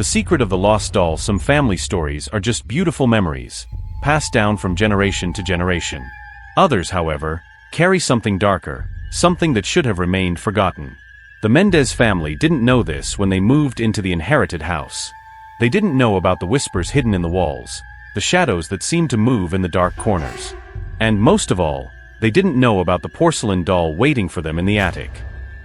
The secret of the lost doll. Some family stories are just beautiful memories, passed down from generation to generation. Others, however, carry something darker, something that should have remained forgotten. The Mendez family didn't know this when they moved into the inherited house. They didn't know about the whispers hidden in the walls, the shadows that seemed to move in the dark corners. And most of all, they didn't know about the porcelain doll waiting for them in the attic.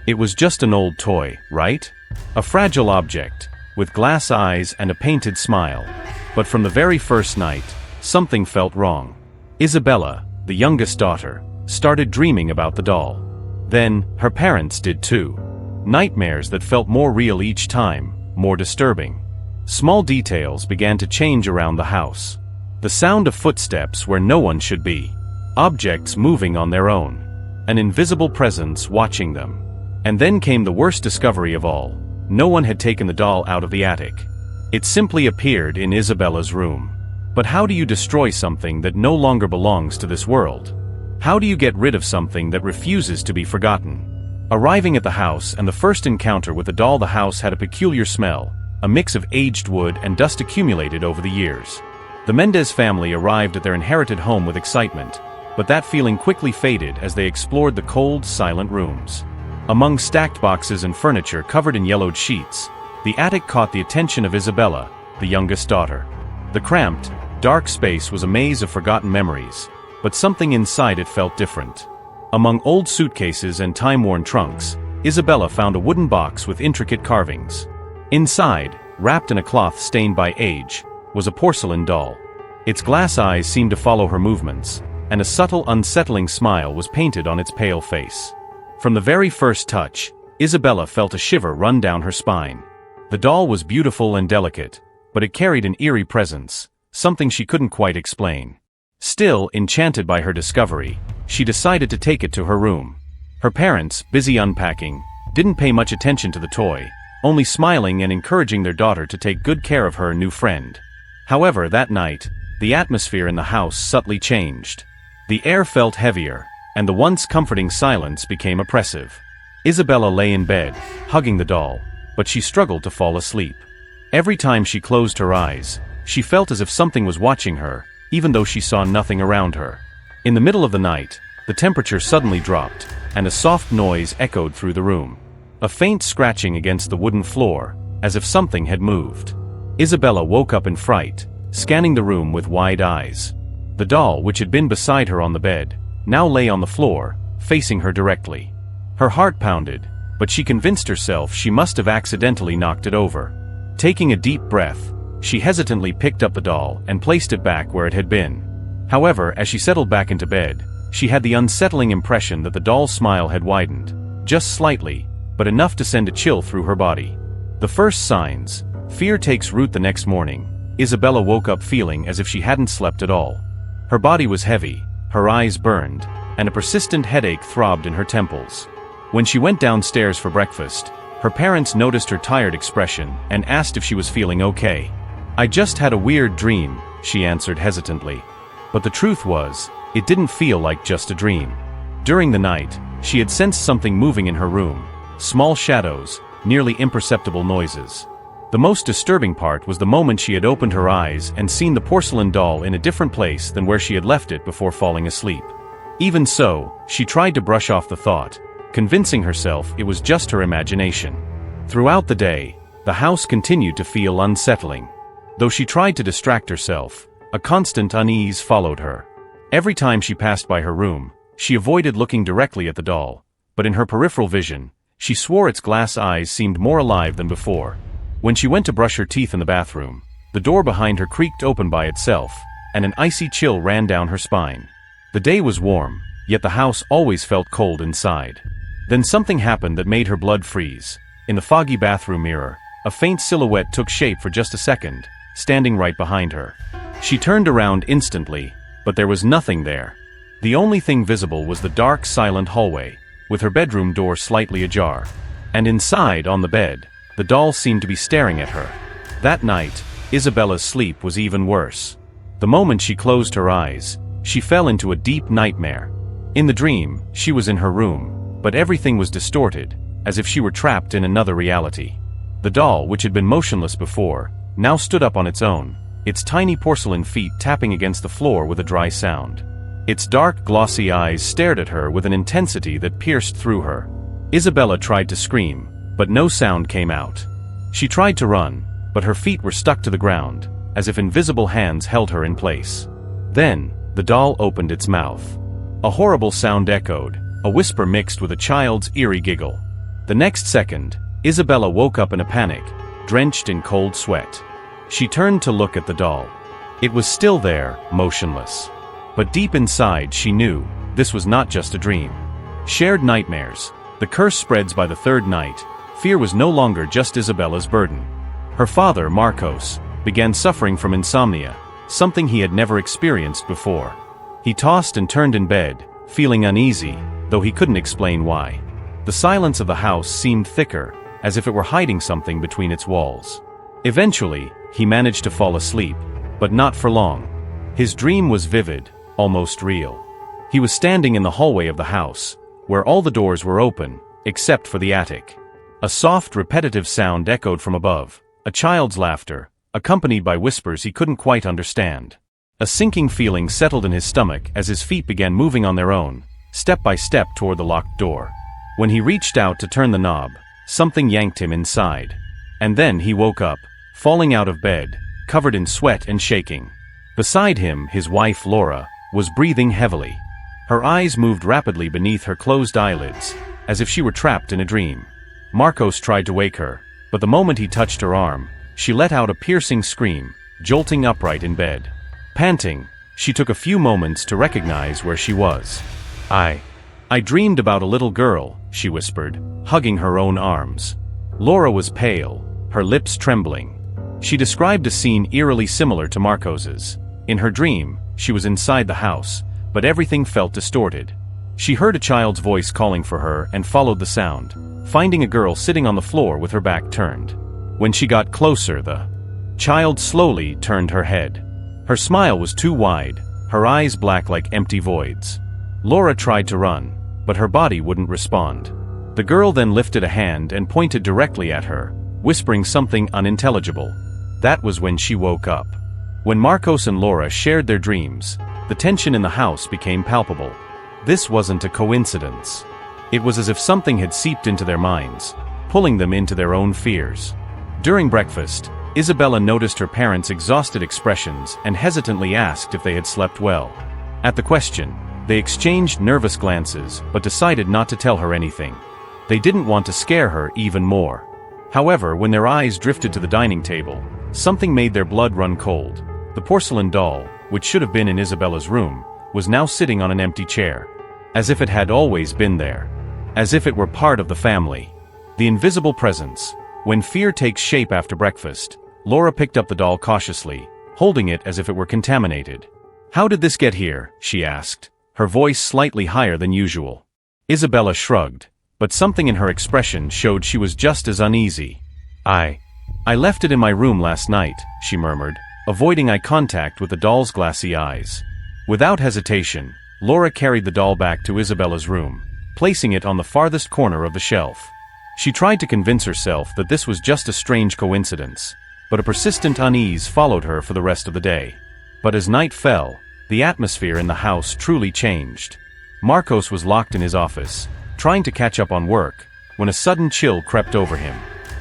It was just an old toy, right? A fragile object, with glass eyes and a painted smile. But from the very first night, something felt wrong. Isabella, the youngest daughter, started dreaming about the doll. Then, her parents did too. Nightmares that felt more real each time, more disturbing. Small details began to change around the house. The sound of footsteps where no one should be. Objects moving on their own. An invisible presence watching them. And then came the worst discovery of all. No one had taken the doll out of the attic. It simply appeared in Isabella's room. But how do you destroy something that no longer belongs to this world? How do you get rid of something that refuses to be forgotten? Arriving at the house and the first encounter with the doll, the house had a peculiar smell, a mix of aged wood and dust accumulated over the years. The Mendez family arrived at their inherited home with excitement, but that feeling quickly faded as they explored the cold, silent rooms. Among stacked boxes and furniture covered in yellowed sheets, the attic caught the attention of Isabella, the youngest daughter. The cramped, dark space was a maze of forgotten memories, but something inside it felt different. Among old suitcases and time-worn trunks, Isabella found a wooden box with intricate carvings. Inside, wrapped in a cloth stained by age, was a porcelain doll. Its glass eyes seemed to follow her movements, and a subtle, unsettling smile was painted on its pale face. From the very first touch, Isabella felt a shiver run down her spine. The doll was beautiful and delicate, but it carried an eerie presence, something she couldn't quite explain. Still, enchanted by her discovery, she decided to take it to her room. Her parents, busy unpacking, didn't pay much attention to the toy, only smiling and encouraging their daughter to take good care of her new friend. However, that night, the atmosphere in the house subtly changed. The air felt heavier, and the once comforting silence became oppressive. Isabella lay in bed, hugging the doll, but she struggled to fall asleep. Every time she closed her eyes, she felt as if something was watching her, even though she saw nothing around her. In the middle of the night, the temperature suddenly dropped, and a soft noise echoed through the room. A faint scratching against the wooden floor, as if something had moved. Isabella woke up in fright, scanning the room with wide eyes. The doll, which had been beside her on the bed, now lay on the floor, facing her directly. Her heart pounded, but she convinced herself she must have accidentally knocked it over. Taking a deep breath, she hesitantly picked up the doll and placed it back where it had been. However, as she settled back into bed, she had the unsettling impression that the doll's smile had widened, just slightly, but enough to send a chill through her body. The first signs, fear takes root the next morning. Isabella woke up feeling as if she hadn't slept at all. Her body was heavy, her eyes burned, and a persistent headache throbbed in her temples. When she went downstairs for breakfast, her parents noticed her tired expression and asked if she was feeling okay. "I just had a weird dream," she answered hesitantly. But the truth was, it didn't feel like just a dream. During the night, she had sensed something moving in her room, small shadows, nearly imperceptible noises. The most disturbing part was the moment she had opened her eyes and seen the porcelain doll in a different place than where she had left it before falling asleep. Even so, she tried to brush off the thought, convincing herself it was just her imagination. Throughout the day, the house continued to feel unsettling. Though she tried to distract herself, a constant unease followed her. Every time she passed by her room, she avoided looking directly at the doll, but in her peripheral vision, she swore its glass eyes seemed more alive than before. When she went to brush her teeth in the bathroom, the door behind her creaked open by itself, and an icy chill ran down her spine. The day was warm, yet the house always felt cold inside. Then something happened that made her blood freeze. In the foggy bathroom mirror, a faint silhouette took shape for just a second, standing right behind her. She turned around instantly, but there was nothing there. The only thing visible was the dark, silent hallway, with her bedroom door slightly ajar. And inside, on the bed, the doll seemed to be staring at her. That night, Isabella's sleep was even worse. The moment she closed her eyes, she fell into a deep nightmare. In the dream, she was in her room, but everything was distorted, as if she were trapped in another reality. The doll, which had been motionless before, now stood up on its own, its tiny porcelain feet tapping against the floor with a dry sound. Its dark, glossy eyes stared at her with an intensity that pierced through her. Isabella tried to scream, but no sound came out. She tried to run, but her feet were stuck to the ground, as if invisible hands held her in place. Then, the doll opened its mouth. A horrible sound echoed, a whisper mixed with a child's eerie giggle. The next second, Isabella woke up in a panic, drenched in cold sweat. She turned to look at the doll. It was still there, motionless. But deep inside she knew, this was not just a dream. Shared nightmares. The curse spreads by the third night. Fear was no longer just Isabella's burden. Her father, Marcos, began suffering from insomnia, something he had never experienced before. He tossed and turned in bed, feeling uneasy, though he couldn't explain why. The silence of the house seemed thicker, as if it were hiding something between its walls. Eventually, he managed to fall asleep, but not for long. His dream was vivid, almost real. He was standing in the hallway of the house, where all the doors were open, except for the attic. A soft, repetitive sound echoed from above, a child's laughter, accompanied by whispers he couldn't quite understand. A sinking feeling settled in his stomach as his feet began moving on their own, step by step toward the locked door. When he reached out to turn the knob, something yanked him inside. And then he woke up, falling out of bed, covered in sweat and shaking. Beside him, his wife Laura was breathing heavily. Her eyes moved rapidly beneath her closed eyelids, as if she were trapped in a dream. Marcos tried to wake her, but the moment he touched her arm, she let out a piercing scream, jolting upright in bed. Panting, she took a few moments to recognize where she was. I dreamed about a little girl, she whispered, hugging her own arms. Laura was pale, her lips trembling. She described a scene eerily similar to Marcos's. In her dream, she was inside the house, but everything felt distorted. She heard a child's voice calling for her and followed the sound, finding a girl sitting on the floor with her back turned. When she got closer, the child slowly turned her head. Her smile was too wide, her eyes black like empty voids. Laura tried to run, but her body wouldn't respond. The girl then lifted a hand and pointed directly at her, whispering something unintelligible. That was when she woke up. When Marcos and Laura shared their dreams, the tension in the house became palpable. This wasn't a coincidence. It was as if something had seeped into their minds, pulling them into their own fears. During breakfast, Isabella noticed her parents' exhausted expressions and hesitantly asked if they had slept well. At the question, they exchanged nervous glances but decided not to tell her anything. They didn't want to scare her even more. However, when their eyes drifted to the dining table, something made their blood run cold. The porcelain doll, which should have been in Isabella's room, was now sitting on an empty chair. As if it had always been there. As if it were part of the family. The invisible presence. When fear takes shape after breakfast, Laura picked up the doll cautiously, holding it as if it were contaminated. "How did this get here?" she asked, her voice slightly higher than usual. Isabella shrugged, but something in her expression showed she was just as uneasy. I left it in my room last night," she murmured, avoiding eye contact with the doll's glassy eyes. Without hesitation, Laura carried the doll back to Isabella's room, placing it on the farthest corner of the shelf. She tried to convince herself that this was just a strange coincidence, but a persistent unease followed her for the rest of the day. But as night fell, the atmosphere in the house truly changed. Marcos was locked in his office, trying to catch up on work, when a sudden chill crept over him.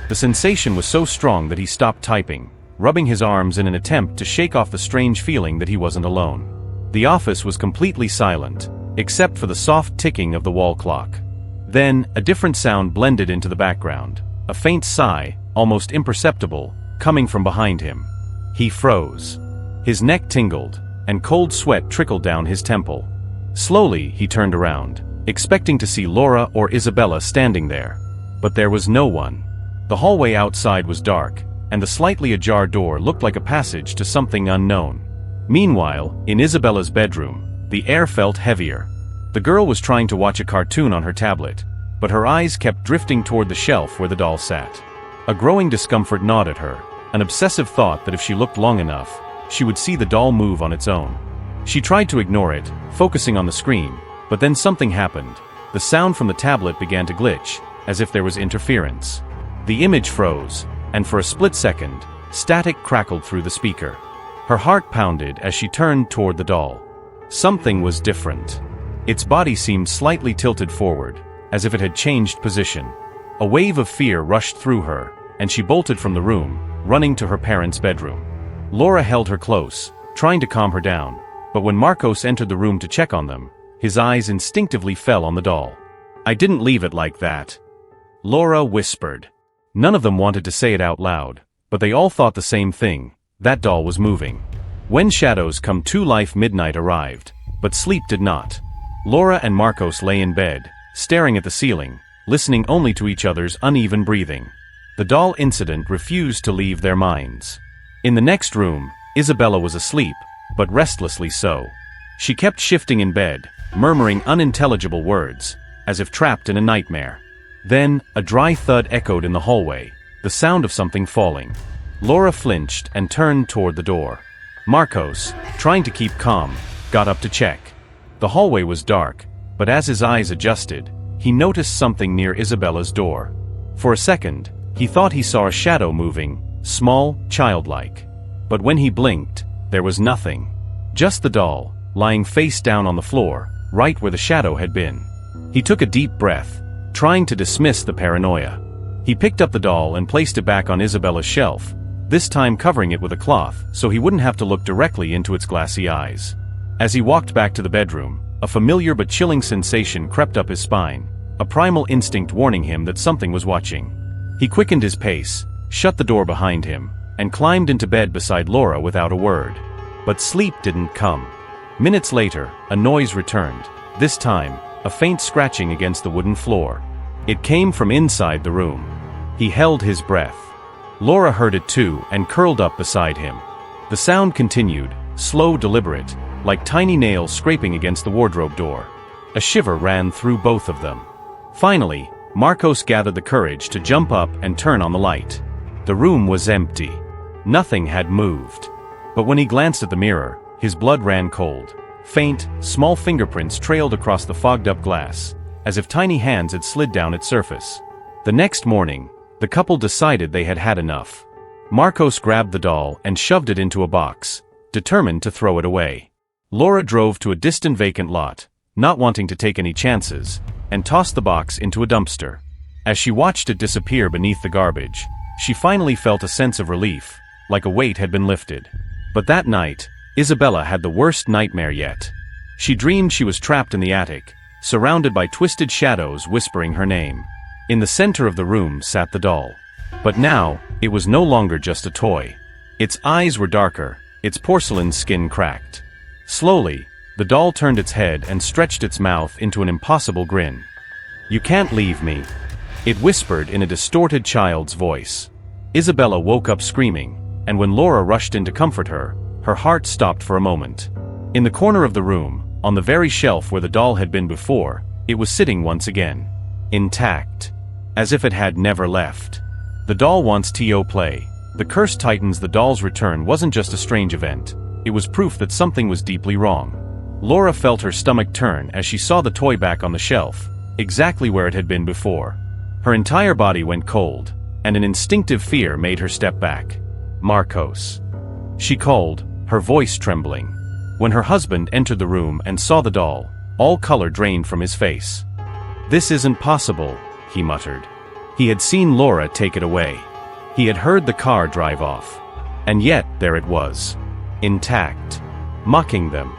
The sensation was so strong that he stopped typing, rubbing his arms in an attempt to shake off the strange feeling that he wasn't alone. The office was completely silent, except for the soft ticking of the wall clock. Then, a different sound blended into the background, a faint sigh, almost imperceptible, coming from behind him. He froze. His neck tingled, and cold sweat trickled down his temple. Slowly, he turned around, expecting to see Laura or Isabella standing there. But there was no one. The hallway outside was dark, and the slightly ajar door looked like a passage to something unknown. Meanwhile, in Isabella's bedroom, the air felt heavier. The girl was trying to watch a cartoon on her tablet, but her eyes kept drifting toward the shelf where the doll sat. A growing discomfort gnawed at her, an obsessive thought that if she looked long enough, she would see the doll move on its own. She tried to ignore it, focusing on the screen, but then something happened. The sound from the tablet began to glitch, as if there was interference. The image froze, and for a split second, static crackled through the speaker. Her heart pounded as she turned toward the doll. Something was different. Its body seemed slightly tilted forward, as if it had changed position. A wave of fear rushed through her, and she bolted from the room, running to her parents' bedroom. Laura held her close, trying to calm her down, but when Marcos entered the room to check on them, his eyes instinctively fell on the doll. "I didn't leave it like that," Laura whispered. None of them wanted to say it out loud, but they all thought the same thing: that doll was moving. When shadows come to life, midnight arrived, but sleep did not. Laura and Marcos lay in bed, staring at the ceiling, listening only to each other's uneven breathing. The doll incident refused to leave their minds. In the next room, Isabella was asleep, but restlessly so. She kept shifting in bed, murmuring unintelligible words, as if trapped in a nightmare. Then, a dry thud echoed in the hallway, the sound of something falling. Laura flinched and turned toward the door. Marcos, trying to keep calm, got up to check. The hallway was dark, but as his eyes adjusted, he noticed something near Isabella's door. For a second, he thought he saw a shadow moving, small, childlike. But when he blinked, there was nothing. Just the doll, lying face down on the floor, right where the shadow had been. He took a deep breath, trying to dismiss the paranoia. He picked up the doll and placed it back on Isabella's shelf, this time covering it with a cloth so he wouldn't have to look directly into its glassy eyes. As he walked back to the bedroom, a familiar but chilling sensation crept up his spine, a primal instinct warning him that something was watching. He quickened his pace, shut the door behind him, and climbed into bed beside Laura without a word. But sleep didn't come. Minutes later, a noise returned, this time, a faint scratching against the wooden floor. It came from inside the room. He held his breath. Laura heard it too and curled up beside him. The sound continued, slow, deliberate, like tiny nails scraping against the wardrobe door. A shiver ran through both of them. Finally, Marcos gathered the courage to jump up and turn on the light. The room was empty. Nothing had moved. But when he glanced at the mirror, his blood ran cold. Faint, small fingerprints trailed across the fogged-up glass, as if tiny hands had slid down its surface. The next morning, the couple decided they had had enough. Marcos grabbed the doll and shoved it into a box, determined to throw it away. Laura drove to a distant vacant lot, not wanting to take any chances, and tossed the box into a dumpster. As she watched it disappear beneath the garbage, she finally felt a sense of relief, like a weight had been lifted. But that night, Isabella had the worst nightmare yet. She dreamed she was trapped in the attic, surrounded by twisted shadows whispering her name. In the center of the room sat the doll. But now, it was no longer just a toy. Its eyes were darker, its porcelain skin cracked. Slowly, the doll turned its head and stretched its mouth into an impossible grin. "You can't leave me," it whispered in a distorted child's voice. Isabella woke up screaming, and when Laura rushed in to comfort her, her heart stopped for a moment. In the corner of the room, on the very shelf where the doll had been before, it was sitting once again. Intact. As if it had never left. The doll wants to play. The curse tightens. The doll's return wasn't just a strange event. It was proof that something was deeply wrong. Laura felt her stomach turn as she saw the toy back on the shelf, exactly where it had been before. Her entire body went cold, and an instinctive fear made her step back. "Marcos," she called, her voice trembling. When her husband entered the room and saw the doll, all color drained from his face. "This isn't possible," he muttered. He had seen Laura take it away. He had heard the car drive off. And yet, there it was. Intact. Mocking them.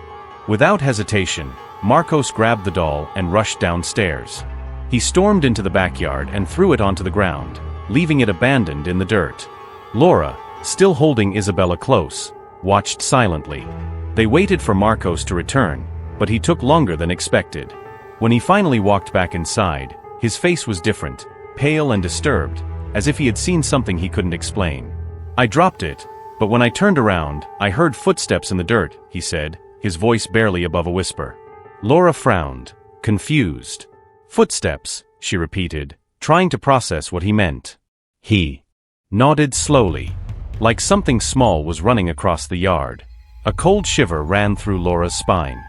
Without hesitation, Marcos grabbed the doll and rushed downstairs. He stormed into the backyard and threw it onto the ground, leaving it abandoned in the dirt. Laura, still holding Isabella close, watched silently. They waited for Marcos to return, but he took longer than expected. When he finally walked back inside, his face was different, pale and disturbed, as if he had seen something he couldn't explain. "I dropped it, but when I turned around, I heard footsteps in the dirt," he said, his voice barely above a whisper. Laura frowned, confused. "Footsteps," she repeated, trying to process what he meant. He nodded slowly, like something small was running across the yard. A cold shiver ran through Laura's spine.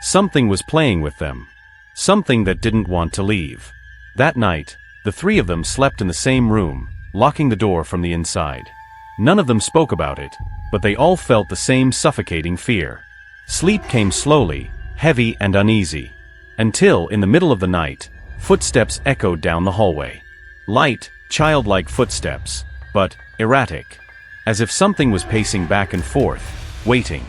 Something was playing with them. Something that didn't want to leave. That night, the three of them slept in the same room, locking the door from the inside. None of them spoke about it, but they all felt the same suffocating fear. Sleep came slowly, heavy and uneasy. Until, in the middle of the night, footsteps echoed down the hallway. Light, childlike footsteps, but erratic. As if something was pacing back and forth, waiting.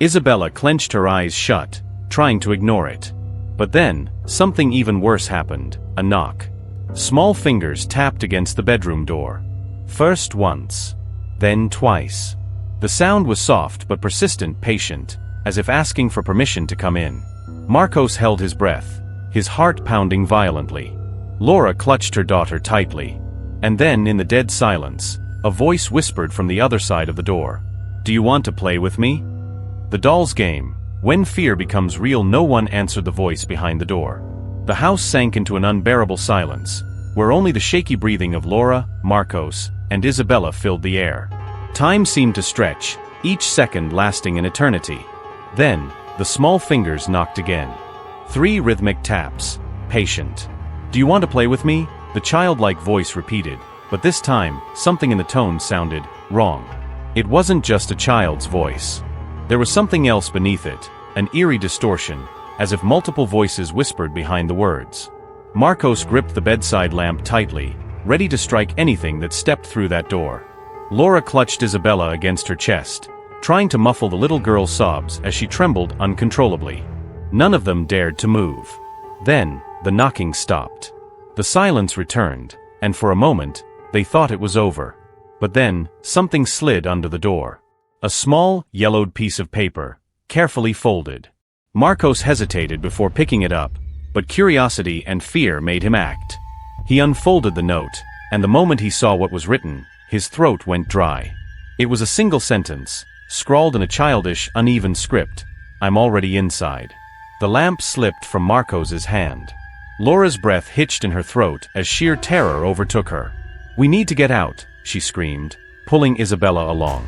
Isabella clenched her eyes shut, trying to ignore it. But then, something even worse happened, a knock. Small fingers tapped against the bedroom door. First once. Then twice. The sound was soft but persistent, patient, as if asking for permission to come in. Marcos held his breath, his heart pounding violently. Laura clutched her daughter tightly. And then, in the dead silence, a voice whispered from the other side of the door. "Do you want to play with me?" The doll's game. When fear becomes real, no one answered the voice behind the door. The house sank into an unbearable silence, where only the shaky breathing of Laura, Marcos, and Isabella filled the air. Time seemed to stretch, each second lasting an eternity. Then, the small fingers knocked again. 3 rhythmic taps, patient. "Do you want to play with me?" the childlike voice repeated, but this time, something in the tone sounded wrong. It wasn't just a child's voice. There was something else beneath it, an eerie distortion, as if multiple voices whispered behind the words. Marcos gripped the bedside lamp tightly, ready to strike anything that stepped through that door. Laura clutched Isabella against her chest, trying to muffle the little girl's sobs as she trembled uncontrollably. None of them dared to move. Then, the knocking stopped. The silence returned, and for a moment, they thought it was over. But then, something slid under the door. A small, yellowed piece of paper, carefully folded. Marcos hesitated before picking it up, but curiosity and fear made him act. He unfolded the note, and the moment he saw what was written, his throat went dry. It was a single sentence, scrawled in a childish, uneven script. "I'm already inside." The lamp slipped from Marcos's hand. Laura's breath hitched in her throat as sheer terror overtook her. "We need to get out," she screamed, pulling Isabella along.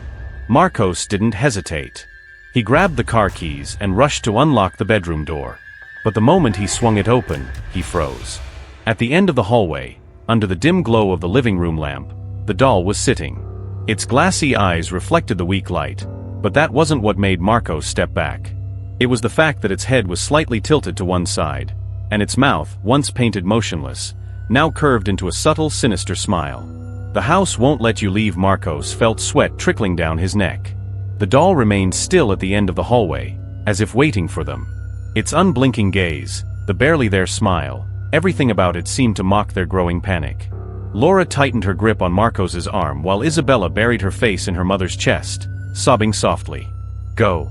Marcos didn't hesitate. He grabbed the car keys and rushed to unlock the bedroom door. But the moment he swung it open, he froze. At the end of the hallway, under the dim glow of the living room lamp, the doll was sitting. Its glassy eyes reflected the weak light, but that wasn't what made Marcos step back. It was the fact that its head was slightly tilted to one side, and its mouth, once painted motionless, now curved into a subtle, sinister smile. "The house won't let you leave." Marcos felt sweat trickling down his neck. The doll remained still at the end of the hallway, as if waiting for them. Its unblinking gaze, the barely there smile, everything about it seemed to mock their growing panic. Laura tightened her grip on Marcos's arm while Isabella buried her face in her mother's chest, sobbing softly. "Go,"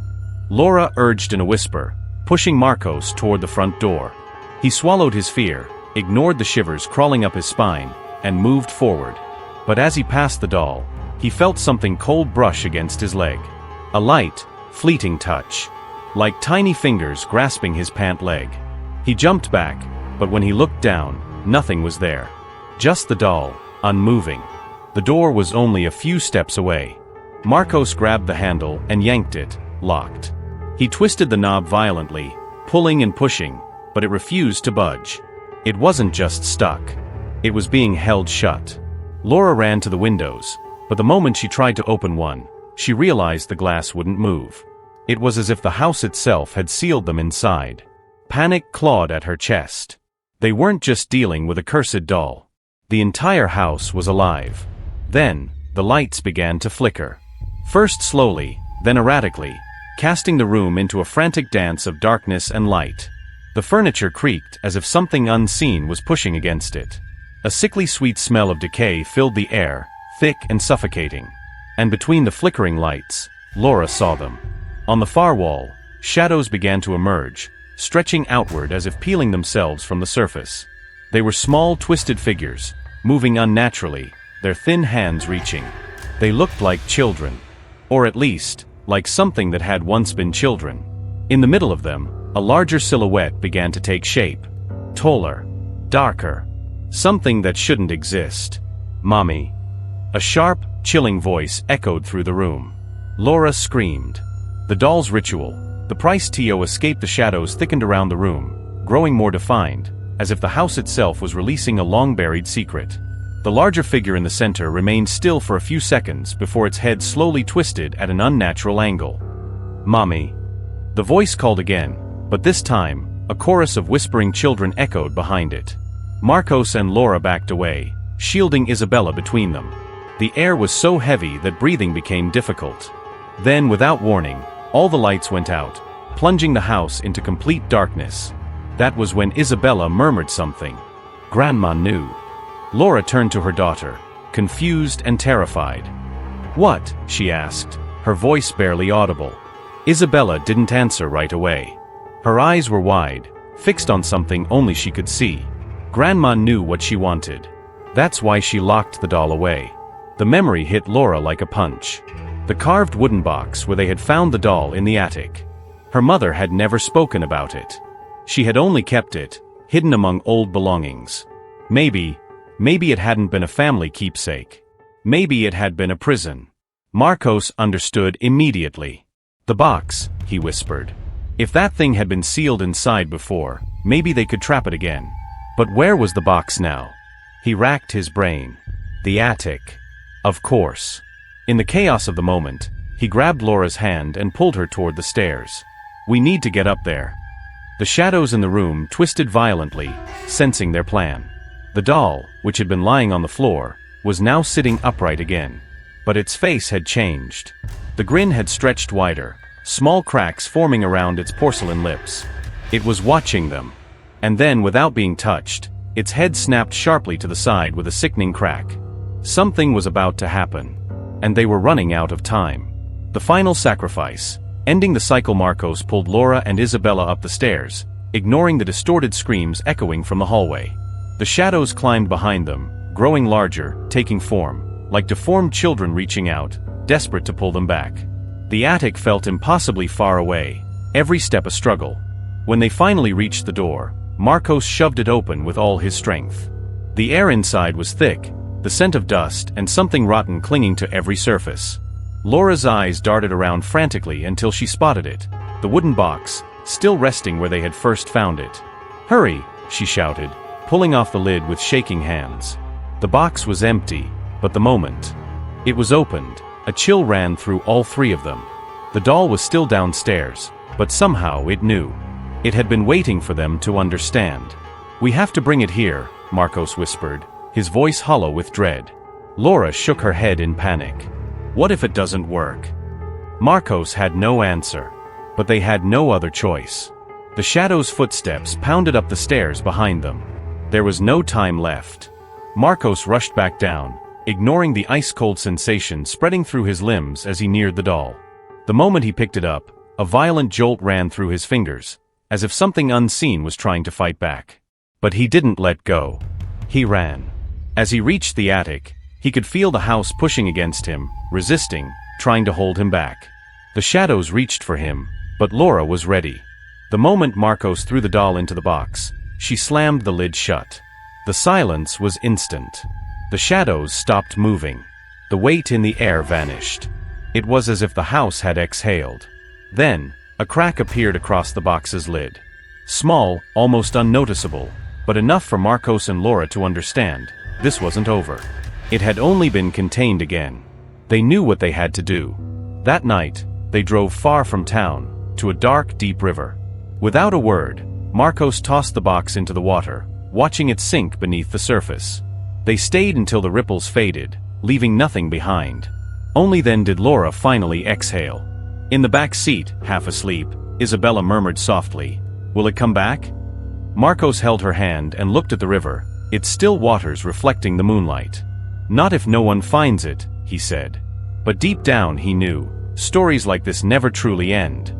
Laura urged in a whisper, pushing Marcos toward the front door. He swallowed his fear, ignored the shivers crawling up his spine, and moved forward. But as he passed the doll, he felt something cold brush against his leg. A light, fleeting touch. Like tiny fingers grasping his pant leg. He jumped back, but when he looked down, nothing was there. Just the doll, unmoving. The door was only a few steps away. Marcos grabbed the handle and yanked it, locked. He twisted the knob violently, pulling and pushing, but it refused to budge. It wasn't just stuck. It was being held shut. Laura ran to the windows, but the moment she tried to open one, she realized the glass wouldn't move. It was as if the house itself had sealed them inside. Panic clawed at her chest. They weren't just dealing with a cursed doll. The entire house was alive. Then, the lights began to flicker. First slowly, then erratically, casting the room into a frantic dance of darkness and light. The furniture creaked as if something unseen was pushing against it. A sickly sweet smell of decay filled the air, thick and suffocating. And between the flickering lights, Laura saw them. On the far wall, shadows began to emerge, stretching outward as if peeling themselves from the surface. They were small, twisted figures, moving unnaturally, their thin hands reaching. They looked like children. Or at least, like something that had once been children. In the middle of them, a larger silhouette began to take shape. Taller. Darker. Something that shouldn't exist. "Mommy." A sharp, chilling voice echoed through the room. Laura screamed. The doll's ritual, the price Tio escaped the shadows thickened around the room, growing more defined, as if the house itself was releasing a long-buried secret. The larger figure in the center remained still for a few seconds before its head slowly twisted at an unnatural angle. "Mommy." The voice called again, but this time, a chorus of whispering children echoed behind it. Marcos and Laura backed away, shielding Isabella between them. The air was so heavy that breathing became difficult. Then, without warning, all the lights went out, plunging the house into complete darkness. That was when Isabella murmured something. Grandma knew. Laura turned to her daughter, confused and terrified. "What?" she asked, her voice barely audible. Isabella didn't answer right away. Her eyes were wide, fixed on something only she could see. Grandma knew what she wanted. That's why she locked the doll away. The memory hit Laura like a punch. The carved wooden box where they had found the doll in the attic. Her mother had never spoken about it. She had only kept it, hidden among old belongings. Maybe it hadn't been a family keepsake. Maybe it had been a prison. Marcos understood immediately. "The box," he whispered. If that thing had been sealed inside before, maybe they could trap it again. But where was the box now? He racked his brain. The attic. Of course. In the chaos of the moment, he grabbed Laura's hand and pulled her toward the stairs. "We need to get up there." The shadows in the room twisted violently, sensing their plan. The doll, which had been lying on the floor, was now sitting upright again. But its face had changed. The grin had stretched wider, small cracks forming around its porcelain lips. It was watching them. And then, without being touched, its head snapped sharply to the side with a sickening crack. Something was about to happen. And they were running out of time. The final sacrifice. Ending the cycle, Marcos pulled Laura and Isabella up the stairs, ignoring the distorted screams echoing from the hallway. The shadows climbed behind them, growing larger, taking form, like deformed children reaching out, desperate to pull them back. The attic felt impossibly far away, every step a struggle. When they finally reached the door, Marcos shoved it open with all his strength. The air inside was thick, the scent of dust and something rotten clinging to every surface. Laura's eyes darted around frantically until she spotted it, the wooden box, still resting where they had first found it. "Hurry!" she shouted, pulling off the lid with shaking hands. The box was empty, but the moment it was opened, a chill ran through all three of them. The doll was still downstairs, but somehow it knew. It had been waiting for them to understand. "We have to bring it here," Marcos whispered, his voice hollow with dread. Laura shook her head in panic. "What if it doesn't work?" Marcos had no answer. But they had no other choice. The shadow's footsteps pounded up the stairs behind them. There was no time left. Marcos rushed back down, ignoring the ice-cold sensation spreading through his limbs as he neared the doll. The moment he picked it up, a violent jolt ran through his fingers, as if something unseen was trying to fight back. But he didn't let go. He ran. As he reached the attic, he could feel the house pushing against him, resisting, trying to hold him back. The shadows reached for him, but Laura was ready. The moment Marcos threw the doll into the box, she slammed the lid shut. The silence was instant. The shadows stopped moving. The weight in the air vanished. It was as if the house had exhaled. Then, a crack appeared across the box's lid. Small, almost unnoticeable, but enough for Marcos and Laura to understand, this wasn't over. It had only been contained again. They knew what they had to do. That night, they drove far from town, to a dark, deep river. Without a word, Marcos tossed the box into the water, watching it sink beneath the surface. They stayed until the ripples faded, leaving nothing behind. Only then did Laura finally exhale. In the back seat, half asleep, Isabella murmured softly, "Will it come back?" Marcos held her hand and looked at the river, its still waters reflecting the moonlight. "Not if no one finds it," he said. But deep down he knew, stories like this never truly end.